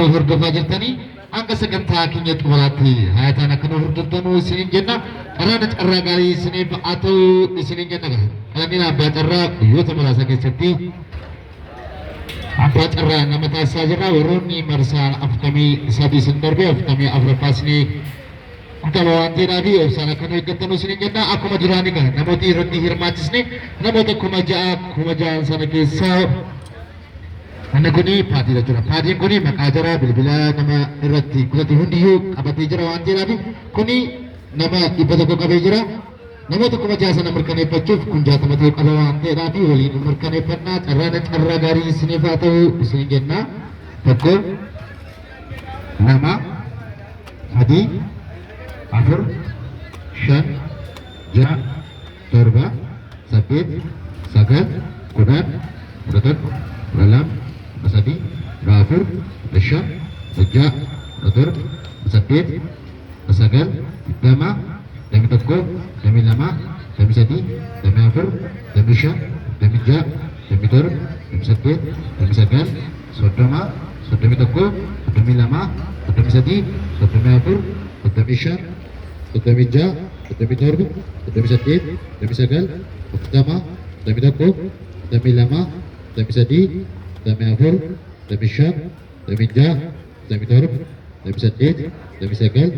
nu hordofaa jirtanii hanga sagantaa keenya xumuraatti hayataan akka nu hordoftanuu isiniin jenna. Carraa gaarii isiniif haa ta'u isiniin jenna. Kanneen abbaa carraa guyyoota muraasa keessatti abbaa carraa nama taasisaa jirra. Warroonni marsaa 43 sin darbee 44 ni Kalau antara di sana kan ikut terus ini kita aku mau jalan ni kan, namun di roti hirmatis ni, namun tu kumaja sana kisah, anda kuni parti dah cura, parti kuni mak acara bila nama roti kita tu hundiu, apa tijera antara di kuni nama ibadah kau kabejera, namun tu kumaja sana mereka pacuf kunjat nama tu kalau antara di wali mereka pernah cara gari sini atau sini jenna, pokok nama hadi Afur, Shan, Ja, Torba, Sapit, Sagat, Kudan, Ratat, Ralam, Masadi, Rafur, Rasha, Raja, Ratur, Sapit, Sagal, Dama, Dami Toko, Dami Lama, Dami Sadi, Dami Afur, Dami Sha, Dami Ja, Dami Tor, Dami Sapit, Dami Sagal, Sodama, Sodami Toko, Dami Lama, Dami Sadi, Sodami Afur, Dami Sha, Dami Ja, Dami Torbu, Dami Sadid, Dami Sagal, Dama, Dami Toko, Dami Lama, Dami Sadi, Dami Afur, Dami Syab, Dami Ja, Dami Torbu, Dami Sadid, Dami Sagal,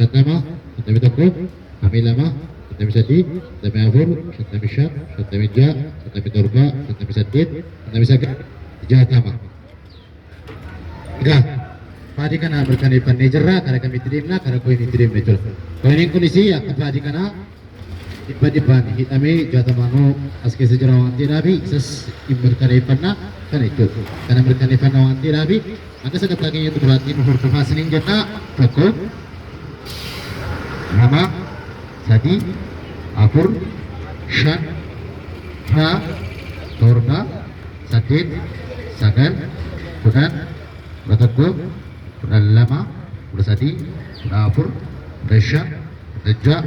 Dama, Dami Toko, Dami Lama, Dami Sadi, Dami Afur, Dami Syab, Dami Ja, Dami Torba, Dami Sadid, Dami Sagal, Jatama. Enggak. Padi kana berkani panejera karena kami terima karena kau ini terima betul. Kau ini kondisi apa padi kana ibadah kami jatuh manu aske sejarawan tirabi ses berkani panna kan itu karena berkani pannawan tirabi maka sekat lagi itu berarti nuhur kefasin jana toko nama Sadi Afur Shan Ha Torba Sadid Sagan Kudan Batoko Lama, Bersadi, Afur, Resha, Reja,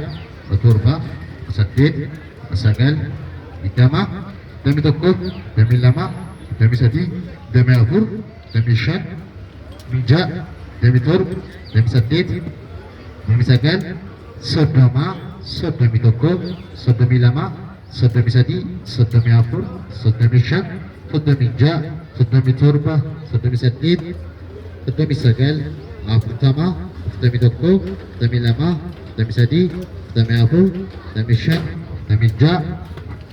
Turba, Sadid, Sagal, Idama, Dami Toko, Dami Lama, Dami Sadi, Dami Afur, Dami Shan, Mija, Dami Tur, Dami Sadid, Dami Sagal, Sodama, Sodami Toko, Sodami Lama, Sodami Sadi, Sodami Afur, Sodami Shan, Sodami Ja, Sodami Turba, Sodami Sadid, Dami Sagal, pertama, Dami Toko, Dami Lama, Dami Sadi, Dami Afur, Dami Shan, Dami Ja,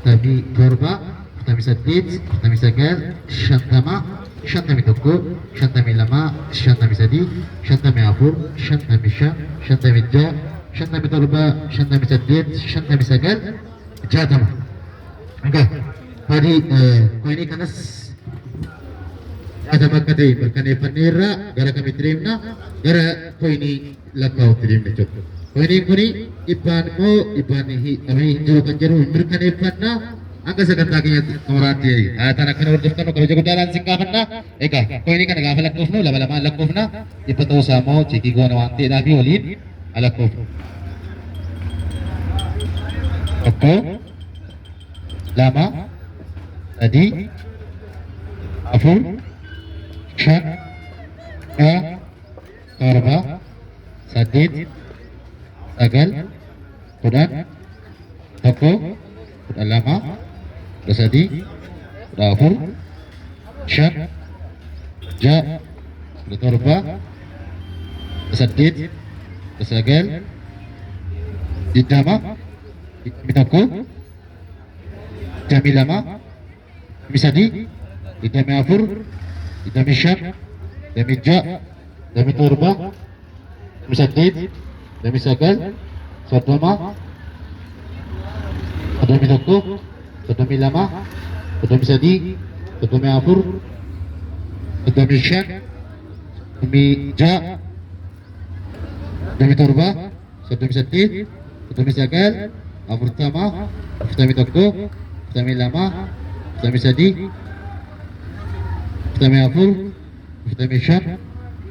Dami Torba, Dami Sadid, Dami Sagal, Shan Tama, Shan Dami Toko, Shan Dami Lama, Shan Dami Sadi, Shan Dami Afur, Shan Dami Shan, Shan Dami Ja, Shan Dami Torba, Shan Dami Sadid, Shan Dami Sagal, Jatama. Enggak, tadi kau ini kanas ada makati berkani panera gara kami terima gara kau ini lakau terima cukup kau ini ibanmu ibanihi kami juru kanjeru berkani panna angka sekat kakinya orati tanah kena urus kanu kalau jago jalan singkah panna eka kau ini kan agak lakufnu lama lakufna ipatu samo ciki gua nawanti nabi walid alakuf Toko Lama Tadi Afur Shan, Ha, Torba, Sadid, Sagal, Kudan, Toko, Kudan Lama, Bersadi, Afur, Shan, Ja, Torba, Sadid, Sagal, Idama, Toko, Dami Lama, Bersadi, Dami Afur, Dami Syab, Dami Ja, Dami Torba, Dami Sadid, Dami Sagal, Sodama, Dami Toko, Dami Lama, Dami Sadi, Dami Afur, Dami Syab, Dami Ja, Dami Torba, Dami Sadid, Dami Sagal, Afur Tama, Dami Toko, Dami Lama, Dami Sadi, Dami Afur, Dami Syab,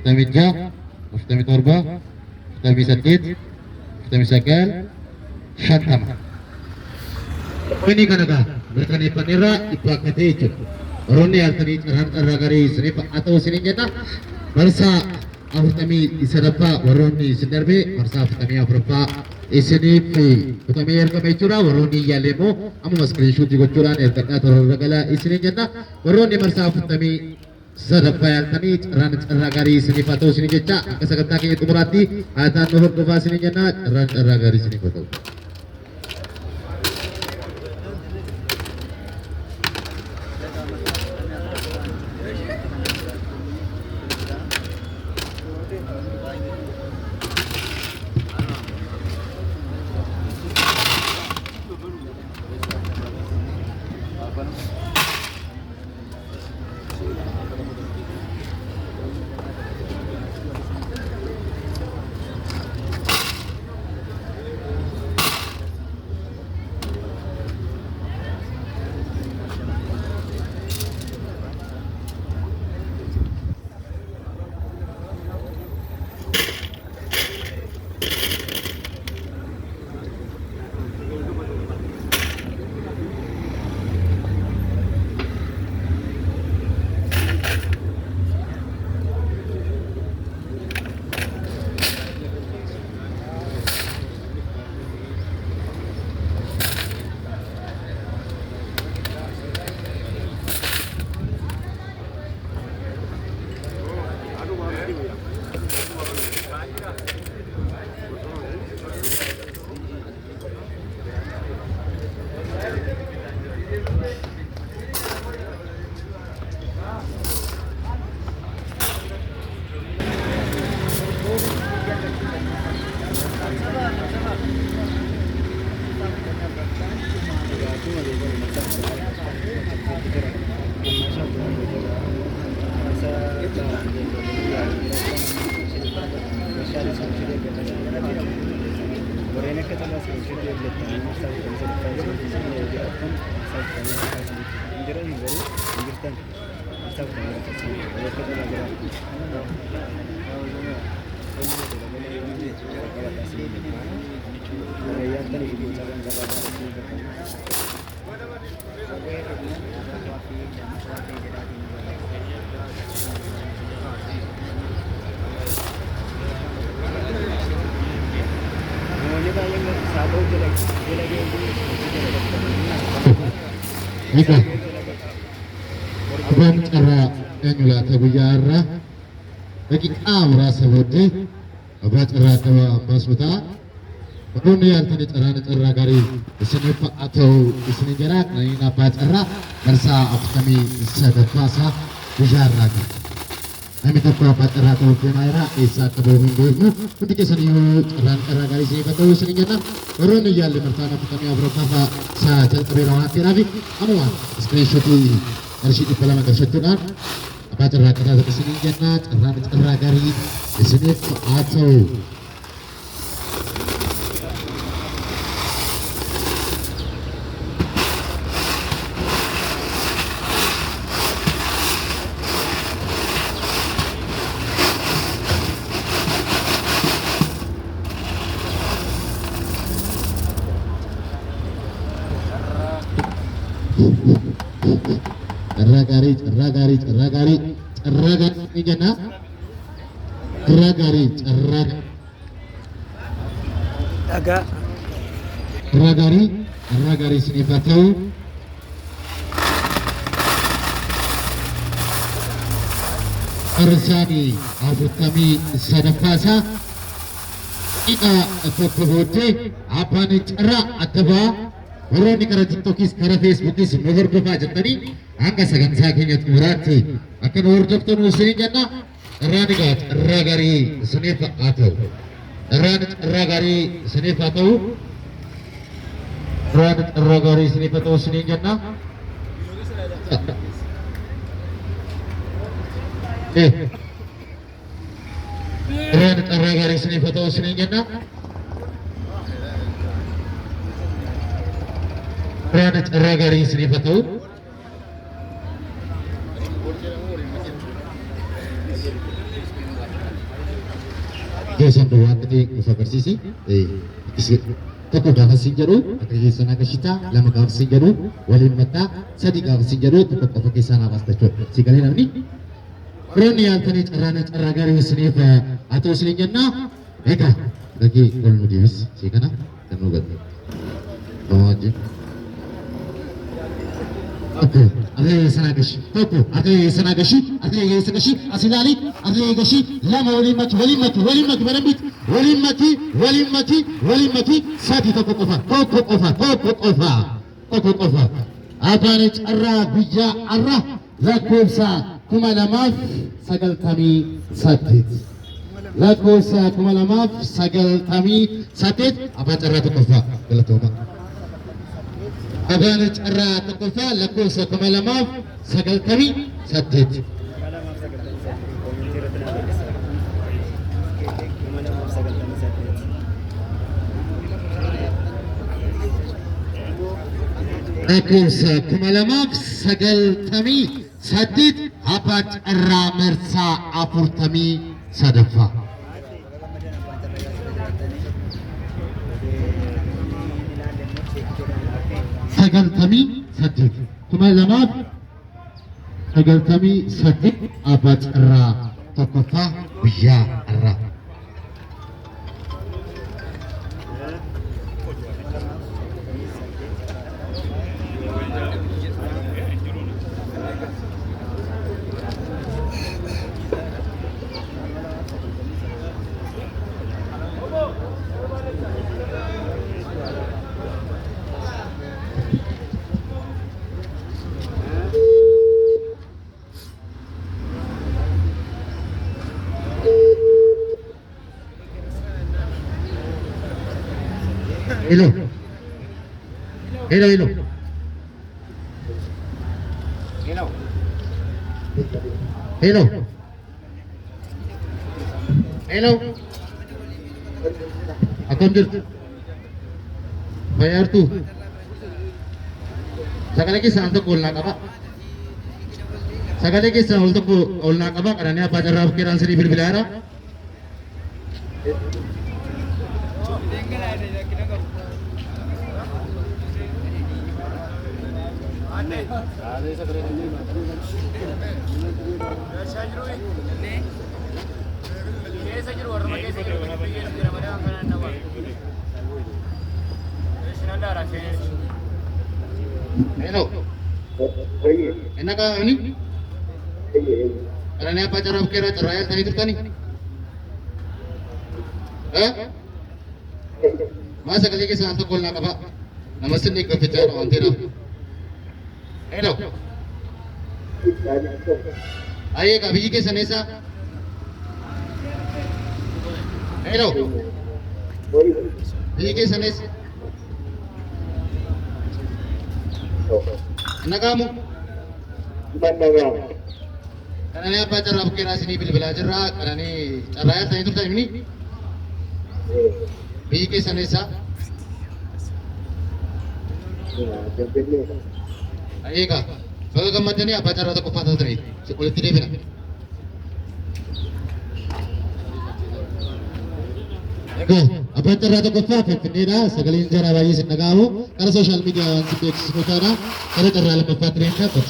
Dami Ja, Dami Torba, Dami Sadid, Dami Sagal, Shantama. Ini kanaga berkani panera ipakati itu. Roni altani terhadap ragari seni atau seni jana مرسى أفتمي سدفا وروني سندربي مرسى أفتمي أفرفا إسني في أفتمي إركم يجورا وروني يالمو أمو مسكرين شوتي كجورا إركنا ترى رجلا إسني جنا وروني مرسى أفتمي سدفا يالتني ران رجاري إسني فاتو إسني جتا كسكتا كي تمراتي آتان نهر دفا إسني جنا ران رجاري إسني فاتو Ika, abang cara enulah tabuyara, bagi awra sebudi, abang cara tawa basuta, Roni altani cara gari, isini pak atau isini jarak, naik apa cara, bersa kami sedekasa bujar lagi. Kami tak apa cara tahu kemana, isa tahu minggu, ketika seni cara gari sini betul sini jana, Roni yang bertanya kami berapa saja terbilang hati nabi, amuan screenshot ini, harus itu pelama kerjaan, apa cara kita ke sini jana, cara gari, isini atau Ragari ini jana, ragari sini patau, Arsani Abutami Sadafasa, ika fotobote apa ni cara atau Orang kara TikTokis, kara Facebookis, nomor berapa jentani? Angka segan sakitnya murati. Akan urut tu nusin jana. Ranigat ragari senifa atau ragari senifa atau ragari senifa atau seni jana. Ragari senifa atau seni jana. Ragari seni fatau, kesan doa ketik usaha bersisi, Toko dah kasih jaru, akhirnya sana kesita, lama kau kasih jaru, walin mata, sadi kau kasih jaru, tetap kau kisah nafas tercuk. Sekali nanti, Warroonni yaaltanii carraa gaarii isiniif haa ta'u isiniin jenna. Egaa dhagee ol nu deebis ishee kana kan nu gadhe. Wajjin. Ate sana gashi. Tokko ate sana gashi. Ate sana gashi. Asilali. Ate gashi. Lama waliin maki. Sadi tokko qofa. Abbaan carraa guyyaa arra lakkoofsa 2098. Lakkoofsa 2098 abbaan carraa tokkoffaa galatooma. Abbaan carraa tokkoffaa lakkoofsa 2098. Lakkoofsa 2098 abbaan carraa marsaa 43. Sagaltamii saddeet abbaa carraa tokkoffaa guyyaa irraa. Hello. Akkam jirtu? Fayyartuu? Sagalee keessaa al tokko ol naa qaba. Sagalee keessaa ol tokko ol naa qaba. Qananii abbaa carraa of keeraan sirrii bilbilaara. Hello. Enak ini? Karena apa cara kira ceraya tadi itu tani? Masa kali ke santo kol nak apa? Namaste nih ke bicara antara. Hello. आइए कभी के सनेसा हेलो भी के सनेस नगामु karena apa cara kira sini belajar karena caranya tadi itu tadi ini भी के सनेसा आइएगा Kalau kemudian apa cara untuk kupatah tadi? Sekolah tidak benar. Ego, apa cara untuk kupatah? Pendera, sekali cara bagi senagamu, karena sosial media yang kita eksploitasi, karena cara dalam kupatah ini apa?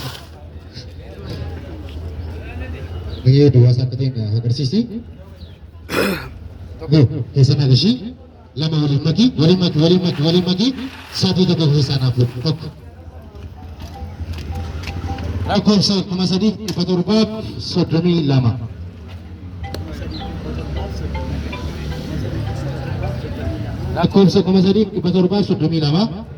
Ini dua sahabat ini agar sisi. Ego, kesana kesi, lama wali maki, satu itu kesana pun. Lakkoofsa 332. Lakkoofsa 332.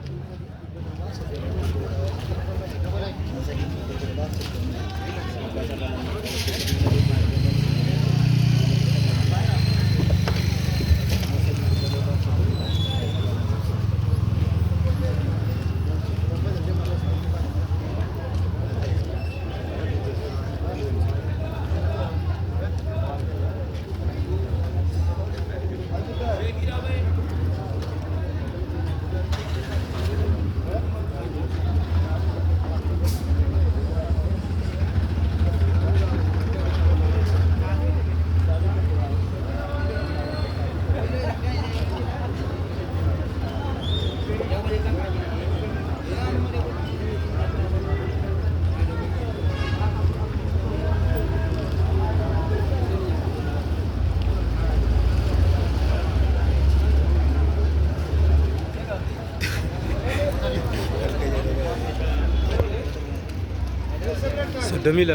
Soddomila.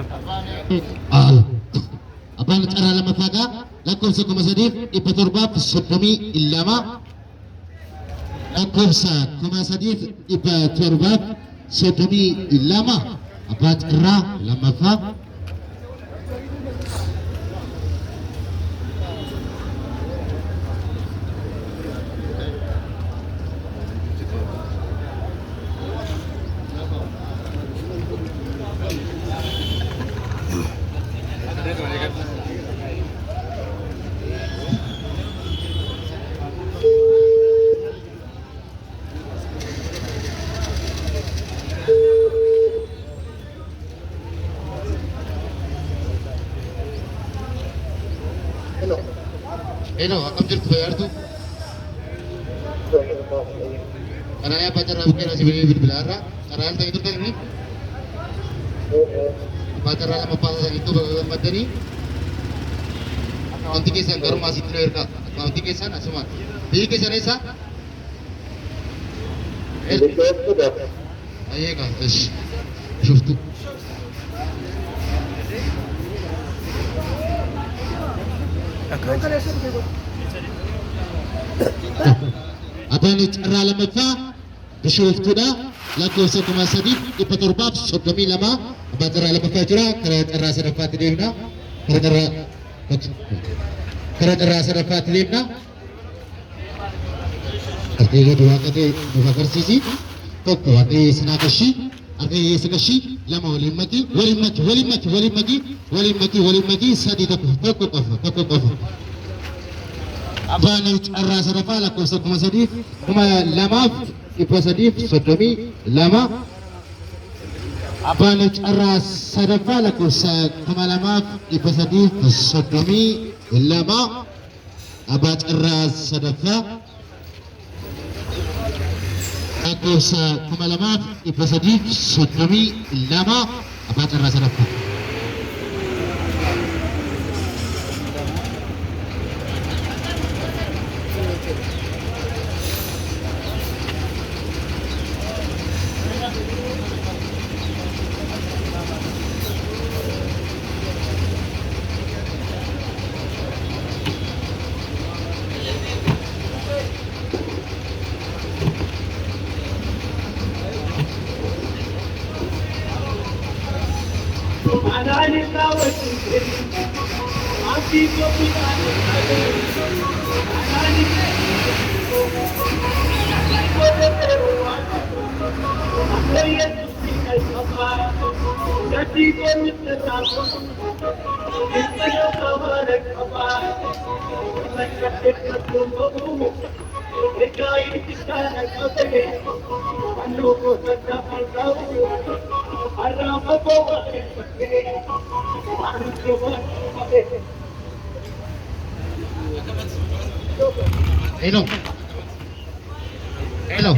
Abbaan carraa lammaffaadhaa lakkoofsa 3,732 lakkoofsa 3,732 abbaa carraa lammaffaa. Hello, akkam jirtu fayyartu? Karaya pacar aku kira sibili bilbilara, karaya tadi itu kan ini. Pacar sama pasangan itu bagaimana tadi? Nanti kesan garu masih clear kak, nanti kesan semua. Di kesan esa? Ayo kak, shuftu. Abbaan carraa lammaffaa bishooftuudha lakkoofsa 3,732 abbaan carraa lammaffaa jira karaa carraa sadaffaatti deemna karaa carraa sadaffaatti deemna artee gadi waaqatee nuuf agarsiisi tokko artee sinaa qashii artee qashii lama waliin maki sadii tokko qofa Abbaan carraa sadaffaa lakkoofsa 3,232 Abbaan carraa sadaffaa lakkoofsa 2,332 abbaa carraa sadaffaa lakkoofsa 2,332 abbaa carraa sadaffaa. Hello.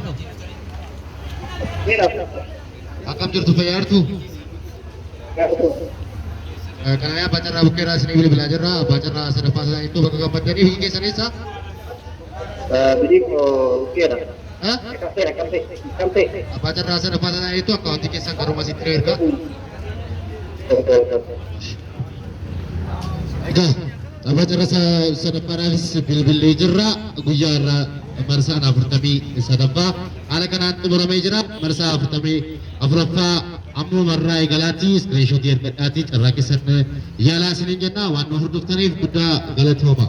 Akkam jirtu fayyartu? Kanaya pacarra bukkee sini bilbilaa jirra. Pacarra sadaffaa isaa itu bakka gammaddanii fi keessan eessa? Bidik bukkeedha. Kamtee. Pacarra sadaffaa isaa itu akkaawuntii keessan garuma sitti erga. Pacarra sadaffaadhaafis bilbilee jirra. Guyyaa irraa marsaan 43 haala kanaan xumuramee jira. Marsaa 44ffaa ammoo marraa eegalaatti iskiriinshotii ergadhaatii carraa keessan yaalaa isiniin jenna waan nu hordoftaniif guddaa galatooma.